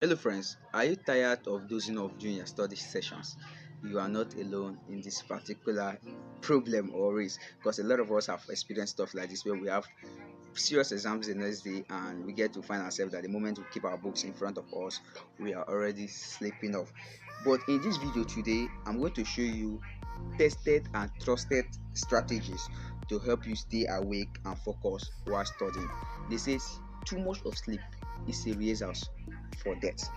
Hello friends, are you tired of dozing off during your study sessions? You are not alone in this particular problem or risk because a lot of us have experienced stuff like this where we have serious exams the next day and we get to find ourselves that the moment we keep our books in front of us, we are already sleeping off. But in this video today, I'm going to show you tested and trusted strategies to help you stay awake and focus while studying. They say too much of sleep is a rehearsal for death.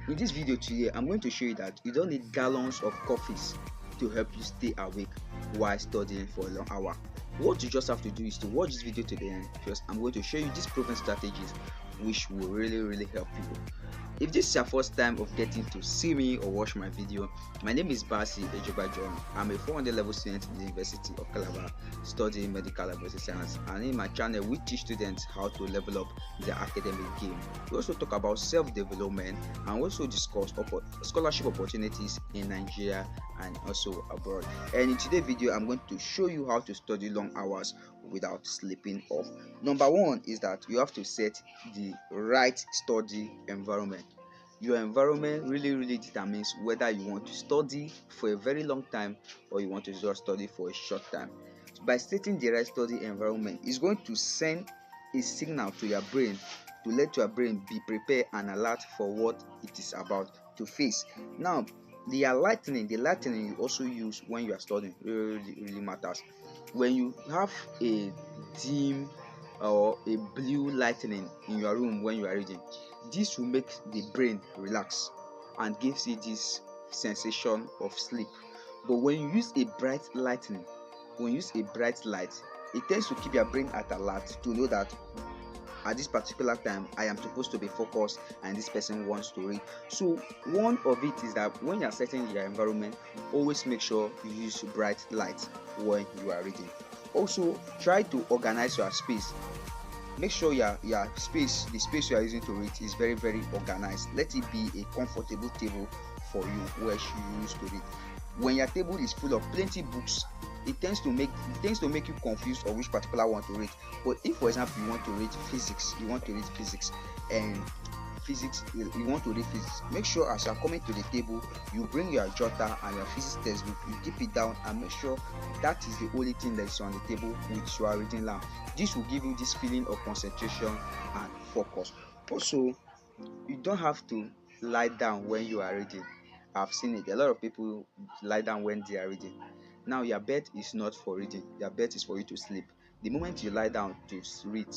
In this video today, I'm going to show you that you don't need gallons of coffees to help you stay awake while studying for a long hour. What you just have to do is to watch this video to the end because I'm going to show you these proven strategies which will really help you. If this is your first time of getting to see me or watch my video, my name is Basi Ejoba John. I'm a 400 level student in the University of Calabar studying medical laboratory science, and in my channel we teach students how to level up their academic game. We also talk about self-development and also discuss scholarship opportunities in Nigeria and also abroad. And in today's video, I'm going to show you how to study long hours without sleeping off. Number one is that you have to set the right study environment. Your environment really determines whether you want to study for a very long time or you want to just study for a short time. So by setting the right study environment, it's going to send a signal to your brain to let your brain be prepared and alert for what it is about to face. Now, the lightning you also use when you are studying really matters. When you have a dim or a blue lightning in your room when you are reading, this will make the brain relax and gives you this sensation of sleep. But when you use a bright lightning, when you use a bright light, it tends to keep your brain at alert to know that at this particular time I am supposed to be focused and this person wants to read. So one of it is that when you are setting your environment, always make sure you use bright light when you are reading. Also, try to organize your space. Make sure your space, the space you are using to read, is very organized. Let it be a comfortable table for you where you use to read. When your table is full of plenty books, it tends to make you confused of which particular one to read. But if, for example, you want to read physics, and you want to read physics, make sure as you are coming to the table, you bring your jotter and your physics textbook, you keep it down and make sure that is the only thing that is on the table which you are reading now. This will give you this feeling of concentration and focus. Also, you don't have to lie down when you are reading. I've seen it. A lot of people lie down when they are reading. Now, your bed is not for reading. Your bed is for you to sleep. The moment you lie down to read,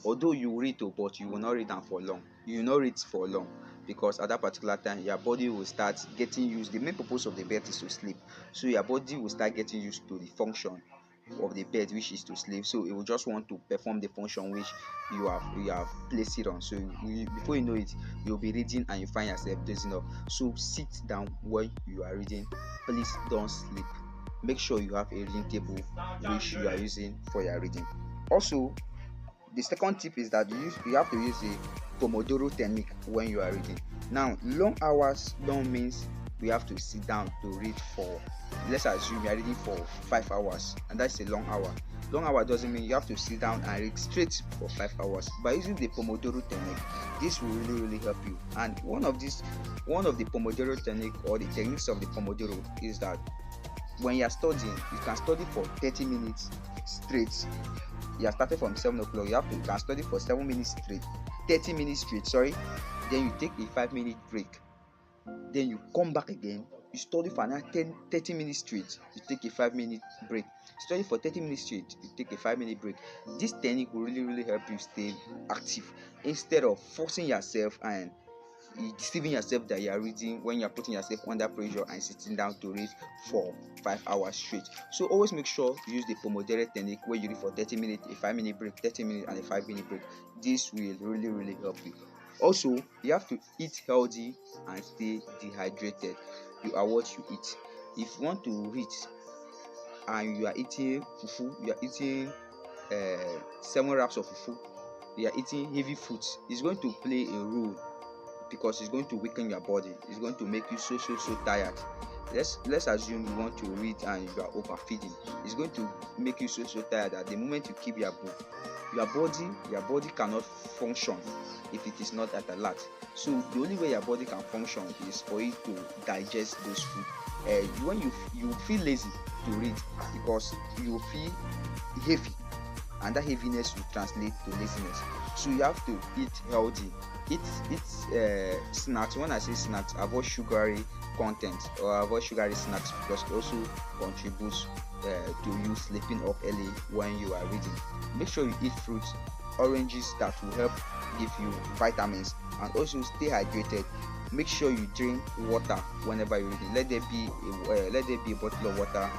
although you read, but you will not read down for long. You will not read for long because at that particular time your body will start getting used. The main purpose of the bed is to sleep, so your body will start getting used to the function of the bed, which is to sleep. So it will just want to perform the function which you have placed it on. So before you know it, you'll be reading and you find yourself dozing off. So sit down when you are reading. Please don't sleep. Make sure you have a reading table which you are using for your reading. Also, the second tip is that you have to use the Pomodoro technique when you are reading. Now, long hours don't means we have to sit down to read for, let's assume you are reading for 5 hours and that's a long hour. Long hour doesn't mean you have to sit down and read straight for 5 hours. By using the Pomodoro technique, this will really help you. And one of the Pomodoro technique or the techniques of the Pomodoro is that when you are studying, you can study for 30 minutes straight. You are starting from 7 o'clock, you can study for 7 minutes straight, 30 minutes straight, then you take a 5-minute break, then you come back again, you study for another 30 minutes straight, you take a 5-minute break, study for 30 minutes straight, you take a 5-minute break. This technique will really help you stay active instead of forcing yourself and deceiving yourself that you are reading when you are putting yourself under pressure and sitting down to read for 5 hours straight. So always make sure you use the Pomodoro technique where you read for 30 minutes, a 5-minute break, 30 minutes and a 5-minute break. This will really help you. Also, you have to eat healthy and stay dehydrated. You are what you eat. If you want to read and you are eating fufu, you are eating 7 wraps of fufu, you are eating heavy foods, it's going to play a role because it's going to weaken your body. It's going to make you so tired. let's assume you want to read and you are overfeeding. It's going to make you so tired that the moment you keep your book, your body cannot function if it is not at alert. So the only way your body can function is for it to digest those food. When you feel lazy to read because you feel heavy, and that heaviness will translate to laziness. So you have to eat healthy, eat snacks. When I say snacks, avoid sugary content or avoid sugary snacks, because it also contributes to you sleeping up early when you are reading. Make sure you eat fruits, oranges that will help give you vitamins, and also stay hydrated. Make sure you drink water whenever you're reading. Let there be a bottle of water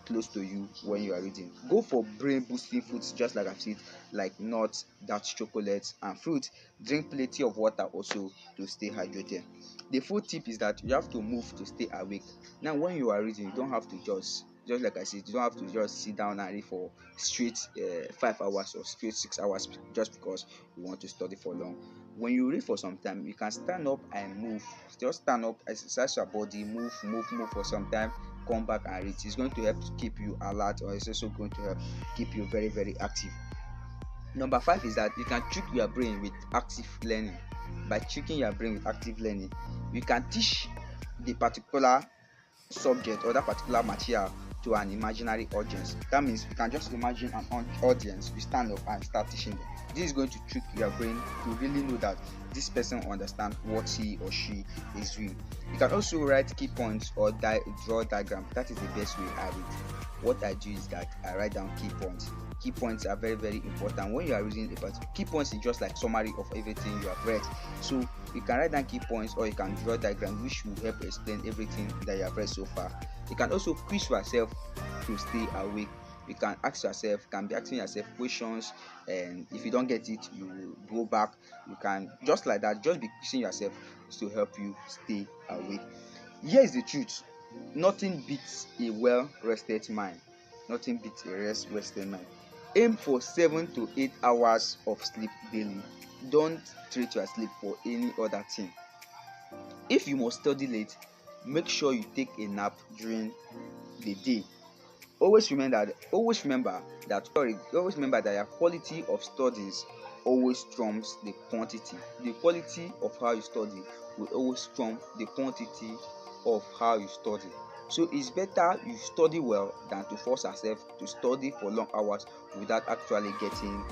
close to you when you are reading. Go for brain boosting foods, just like I've said, like nuts, dark chocolates, and fruit. Drink plenty of water also to stay hydrated. The fourth tip is that you have to move to stay awake. Now, when you are reading, you don't have to just like I said, you don't have to just sit down and read for straight 5 hours or straight 6 hours just because you want to study for long. When you read for some time, you can stand up and move. Just stand up, exercise your body, move for some time, come back and read. It's going to help to keep you alert, or it's also going to help keep you very, very active. Number 5 is that you can trick your brain with active learning. By tricking your brain with active learning, you can teach the particular subject or that particular material to an imaginary audience. That means you can just imagine an audience, you stand up and start teaching them. This is going to trick your brain to really know that this person understands what he or she is doing. You can also write key points or draw diagram. That is the best way I read. What I do is that I write down key points. Key points are very, very important when you are reading a particular. Key points is just like summary of everything you have read. So you can write down key points, or you can draw diagram, which will help explain everything that you have read so far. You can also quiz yourself to stay awake. You can ask yourself, can be asking yourself questions, and if you don't get it, you go back. You can just like that, just be quizzing yourself to help you stay awake. Here is the truth: nothing beats a well-rested mind. Nothing beats a rested mind. Aim for 7 to 8 hours of sleep daily. Don't treat your sleep for any other thing. If you must study late, make sure you take a nap during the day. Always remember that your quality of studies always trumps the quantity. The quality of how you study will always trump the quantity of how you study. So it's better you study well than to force yourself to study for long hours without actually getting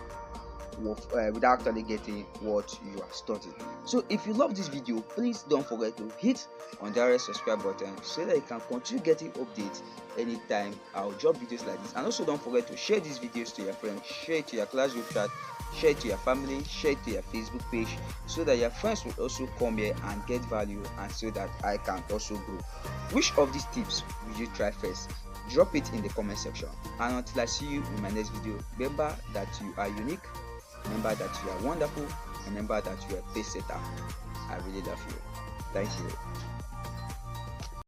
what you are studying. So if you love this video, please don't forget to hit on the red subscribe button so that you can continue getting updates anytime I'll drop videos like this. And also don't forget to share these videos to your friends, share it to your class group chat, share it to your family, share it to your Facebook page, so that your friends will also come here and get value, and so that I can also grow. Which of these tips will you try first? Drop it in the comment section. And until I see you in my next video, remember that you are unique, remember that you are wonderful, remember that you are a pace setter. I really love you. Thank you.